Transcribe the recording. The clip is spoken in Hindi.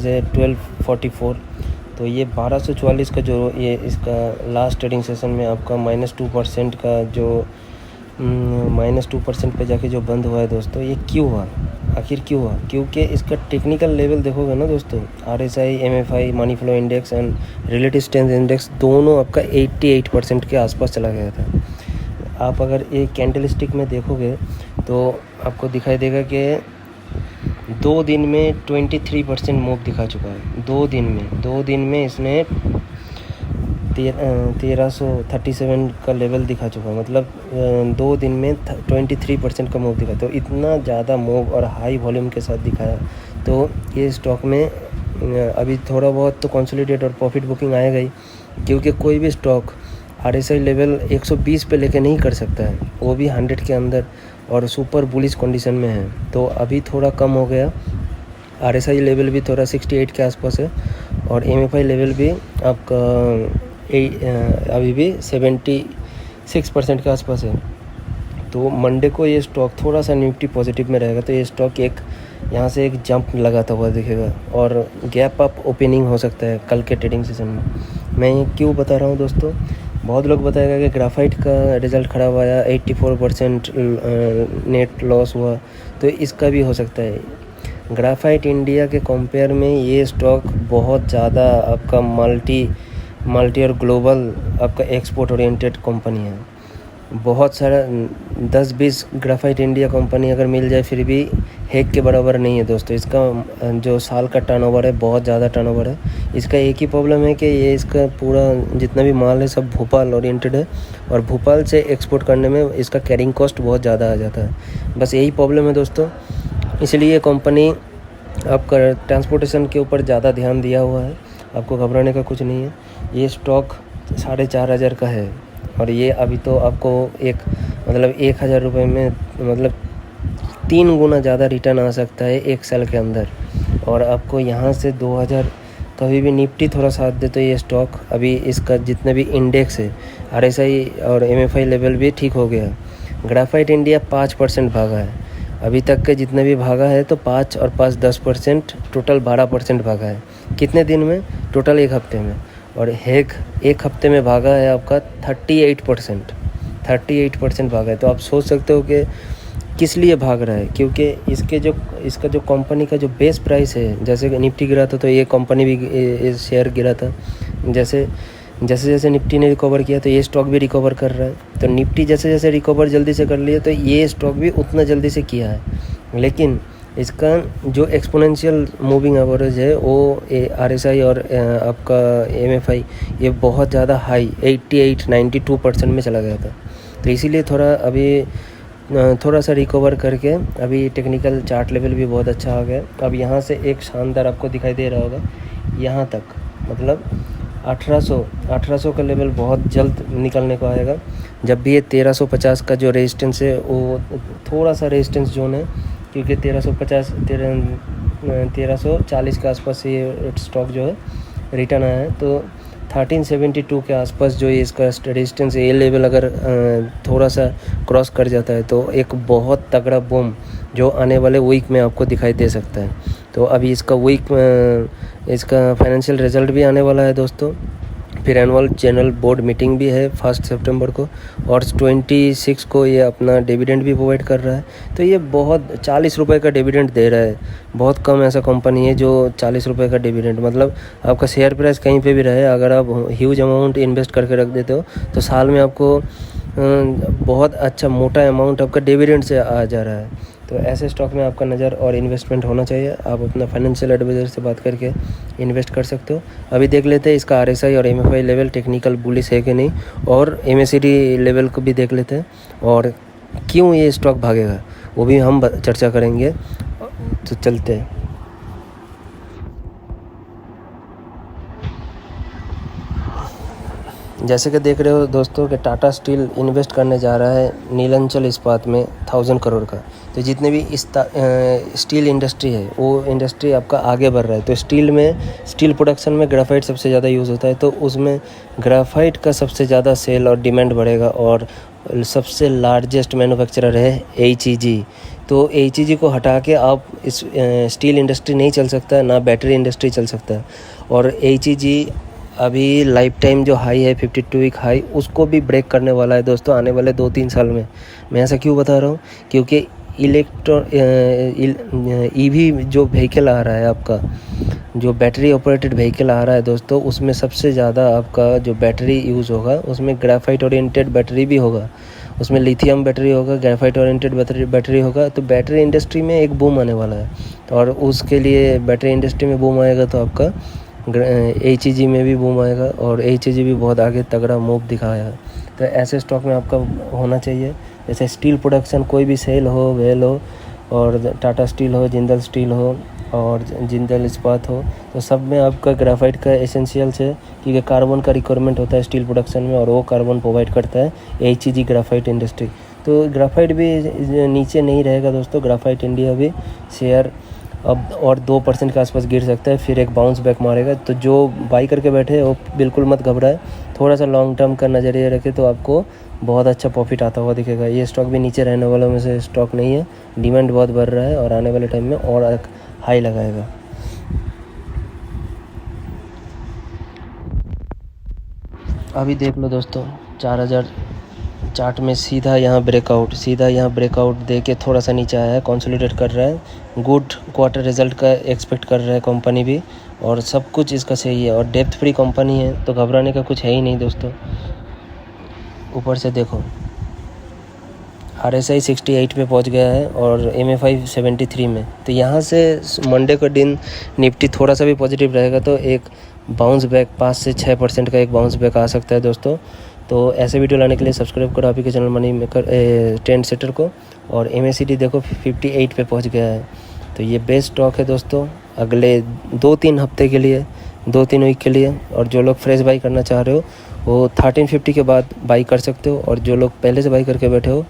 है 1244। तो ये 1244 का जो ये इसका लास्ट ट्रेडिंग सेशन में आपका -2% का जो -2% पे जाके जो बंद हुआ है दोस्तों, ये क्यों हुआ, आखिर क्यों हुआ? क्योंकि इसका टेक्निकल लेवल देखोगे ना दोस्तों, RSI, MFI, money flow index and relative strength index दोनों आपका 88% के आसपास चला गया था। आप अगर एक कैंडल स्टिक में देखोगे तो आपको दिखाई देगा कि 2 दिन में 23% मूव दिखा चुका है। 2 दिन में इसने 1337 का लेवल दिखा चुका है, मतलब 2 दिन में 23% का मूव दिखा। तो इतना ज़्यादा मूव और हाई वॉल्यूम के साथ दिखाया, तो ये स्टॉक में अभी थोड़ा बहुत तो कंसोलिडेट और प्रॉफिट बुकिंग आएगा ही, क्योंकि कोई भी स्टॉक RSI लेवल 120 पे लेके नहीं कर सकता है, वो भी 100 के अंदर और सुपर बुलिश कंडीशन में है। तो अभी थोड़ा कम हो गया, RSI लेवल भी थोड़ा 68 के आसपास है और MFI लेवल भी आपका अभी भी 76% के आसपास है। तो मंडे को ये स्टॉक थोड़ा सा निफ्टी पॉजिटिव में रहेगा, तो ये स्टॉक एक यहाँ से एक जंप लगाता हुआ दिखेगा और गैप अप ओपनिंग हो सकता है कल के ट्रेडिंग सेशन में। मैं ये क्यों बता रहा हूँ दोस्तों, बहुत लोग बताएगा कि ग्राफाइट का रिज़ल्ट ख़राब आया, 84% नेट लॉस हुआ, तो इसका भी हो सकता है। ग्राफाइट इंडिया के कंपेयर में ये स्टॉक बहुत ज़्यादा आपका मल्टी और ग्लोबल आपका एक्सपोर्ट ओरिएंटेड कंपनी है। बहुत सारा 10-20 ग्राफाइट इंडिया कंपनी अगर मिल जाए फिर भी हेक के बराबर नहीं है दोस्तों। इसका जो साल का टर्नओवर है बहुत ज़्यादा टर्नओवर है। इसका एक ही प्रॉब्लम है कि ये इसका पूरा जितना भी माल है सब भोपाल ओरिएंटेड है और भोपाल से एक्सपोर्ट करने में इसका कैरिंग कॉस्ट बहुत ज़्यादा आ जाता है। बस यही प्रॉब्लम है दोस्तों, इसलिए ये कंपनी आपका ट्रांसपोर्टेशन के ऊपर ज़्यादा ध्यान दिया हुआ है। आपको घबराने का कुछ नहीं है। ये स्टॉक 4,500 का है और ये अभी तो आपको 1,000 रुपये में मतलब 3 गुना ज़्यादा रिटर्न आ सकता है 1 साल के अंदर। और आपको यहाँ से 2000 कभी भी निफ्टी थोड़ा साथ दे तो ये स्टॉक अभी इसका जितने भी इंडेक्स है RSI और MFI लेवल भी ठीक हो गया। ग्राफाइट इंडिया 5% भागा है अभी तक के, जितने भी भागा है तो 5 और 5 10%, टोटल 12% भागा है। कितने दिन में? टोटल 1 हफ्ते में। और हेक 1 हफ्ते में भागा है आपका 38% भागा है। तो आप सोच सकते हो कि किस लिए भाग रहा है, क्योंकि इसका जो कंपनी का जो बेस प्राइस है, जैसे कि निफ्टी गिरा था तो ये कंपनी भी शेयर गिरा था। जैसे निफ्टी ने रिकवर किया तो ये स्टॉक भी रिकवर कर रहा है। तो निफ्टी जैसे रिकवर जल्दी से कर लिया तो ये स्टॉक भी उतना जल्दी से किया है। लेकिन इसका जो एक्सपोनेंशियल मूविंग एवरेज है वो RSI और आपका MFI ये बहुत ज़्यादा हाई 88-92% में चला गया था। तो इसीलिए थोड़ा सा रिकवर करके अभी टेक्निकल चार्ट लेवल भी बहुत अच्छा आ गया। अब यहाँ से एक शानदार आपको दिखाई दे रहा होगा यहाँ तक, मतलब 1800 का लेवल बहुत जल्द निकलने को आएगा। जब भी ये 1350 का जो रेजिस्टेंस है वो थोड़ा सा रेजिस्टेंस जोन है, क्योंकि 1340 के आसपास ये स्टॉक जो है रिटर्न आया है। तो 1372 के आसपास जो ये इसका रेजिस्टेंस है, ये लेवल अगर थोड़ा सा क्रॉस कर जाता है तो एक बहुत तगड़ा बूम जो आने वाले वीक में आपको दिखाई दे सकता है। तो अभी इसका फाइनेंशियल रिजल्ट भी आने वाला है दोस्तों। फिर एनुअल जनरल बोर्ड मीटिंग भी है 1 सितंबर को और 26 को ये अपना डिविडेंड भी प्रोवाइड कर रहा है। तो ये बहुत 40 रुपये का डिविडेंड दे रहा है। बहुत कम ऐसा कंपनी है जो 40 रुपये का डिविडेंड, मतलब आपका शेयर प्राइस कहीं पे भी रहे, अगर आप ह्यूज अमाउंट इन्वेस्ट करके रख देते हो तो साल में आपको बहुत अच्छा मोटा अमाउंट आपका डिविडेंड से आ जा रहा है। तो ऐसे स्टॉक में आपका नज़र और इन्वेस्टमेंट होना चाहिए। आप अपना फाइनेंशियल एडवाइज़र से बात करके इन्वेस्ट कर सकते हो। अभी देख लेते हैं इसका RSI और MFI लेवल टेक्निकल बुलिश है कि नहीं, और MACD लेवल को भी देख लेते हैं और क्यों ये स्टॉक भागेगा वो भी हम चर्चा करेंगे। तो चलते हैं। जैसे कि देख रहे हो दोस्तों कि टाटा स्टील इन्वेस्ट करने जा रहा है नीलांचल इस्पात में 1000 करोड़ का। तो जितने भी स्टील इंडस्ट्री है वो इंडस्ट्री आपका आगे बढ़ रहा है। तो स्टील प्रोडक्शन में ग्राफाइट सबसे ज़्यादा यूज़ होता है, तो उसमें ग्राफाइट का सबसे ज़्यादा सेल और डिमांड बढ़ेगा। और सबसे लार्जेस्ट मैन्युफैक्चरर है HEG, तो एचईजी को हटा के आप इस स्टील इंडस्ट्री नहीं चल सकता, ना बैटरी इंडस्ट्री चल सकता है। और एचईजी अभी लाइफ टाइम जो हाई है 52 वीक हाई, उसको भी ब्रेक करने वाला है दोस्तों आने वाले 2-3 साल में। मैं ऐसा क्यों बता रहा हूँ, क्योंकि ईवी जो व्हीकल आ रहा है आपका, जो बैटरी ऑपरेटेड व्हीकल आ रहा है दोस्तों, उसमें सबसे ज़्यादा आपका जो बैटरी यूज़ होगा उसमें ग्रेफाइट ओरिएंटेड बैटरी भी होगा, उसमें लिथियम बैटरी होगा, ग्रेफाइट ओरिएंटेड बैटरी होगा। तो बैटरी इंडस्ट्री में एक बूम आने वाला है, और उसके लिए बैटरी इंडस्ट्री में बूम आएगा तो आपका एचईजी में भी बूम आएगा, और एचईजी भी बहुत आगे तगड़ा मूव दिखाया है। तो ऐसे स्टॉक में आपका होना चाहिए। जैसे स्टील प्रोडक्शन कोई भी सेल हो, वेल हो, और टाटा स्टील हो, जिंदल स्टील हो, और जिंदल इस्पात हो, तो सब में आपका ग्रेफाइट का एसेंशियल्स है, क्योंकि कार्बन का रिक्वायरमेंट होता है स्टील प्रोडक्शन में, और वो कार्बन प्रोवाइड करता है एचईजी ग्रेफाइट इंडस्ट्री। तो ग्रेफाइट भी नीचे नहीं रहेगा दोस्तों। ग्रेफाइट इंडिया भी शेयर अब और 2% के आसपास गिर सकता है, फिर एक बाउंस बैक मारेगा। तो जो बाई करके बैठे वो बिल्कुल मत घबराए, थोड़ा सा लॉन्ग टर्म का नज़रिया रखे तो आपको बहुत अच्छा प्रॉफिट आता हुआ दिखेगा। ये स्टॉक भी नीचे रहने वालों में से स्टॉक नहीं है, डिमांड बहुत बढ़ रहा है और आने वाले टाइम में और हाई लगाएगा। अभी देख लो दोस्तों 4000 चार्ट में सीधा यहाँ ब्रेकआउट दे के थोड़ा सा नीचे आया है, कंसोलिडेट कर रहा है। गुड क्वार्टर रिजल्ट का एक्सपेक्ट कर रहा है कंपनी भी, और सब कुछ इसका सही है, और डेप्थ फ्री कंपनी है, तो घबराने का कुछ है ही नहीं दोस्तों। ऊपर से देखो RSI 68 पे पहुंच गया है और MFI 73 में। तो यहाँ से मंडे का दिन निफ्टी थोड़ा सा भी पॉजिटिव रहेगा तो एक बाउंस बैक 5 से 6% का एक बाउंस बैक आ सकता है दोस्तों। तो ऐसे वीडियो लाने के लिए सब्सक्राइब करो आप ही के channel money maker trend setter को। और MACD देखो 58 पे पहुँच गया है। तो ये बेस्ट स्टॉक है दोस्तों अगले 2-3 हफ्ते के लिए, 2-3 वीक के लिए। और जो लोग फ्रेश बाई करना चाह रहे हो वो 1350 के बाद बाई कर सकते हो, और जो लोग पहले से बाई करके बैठे हो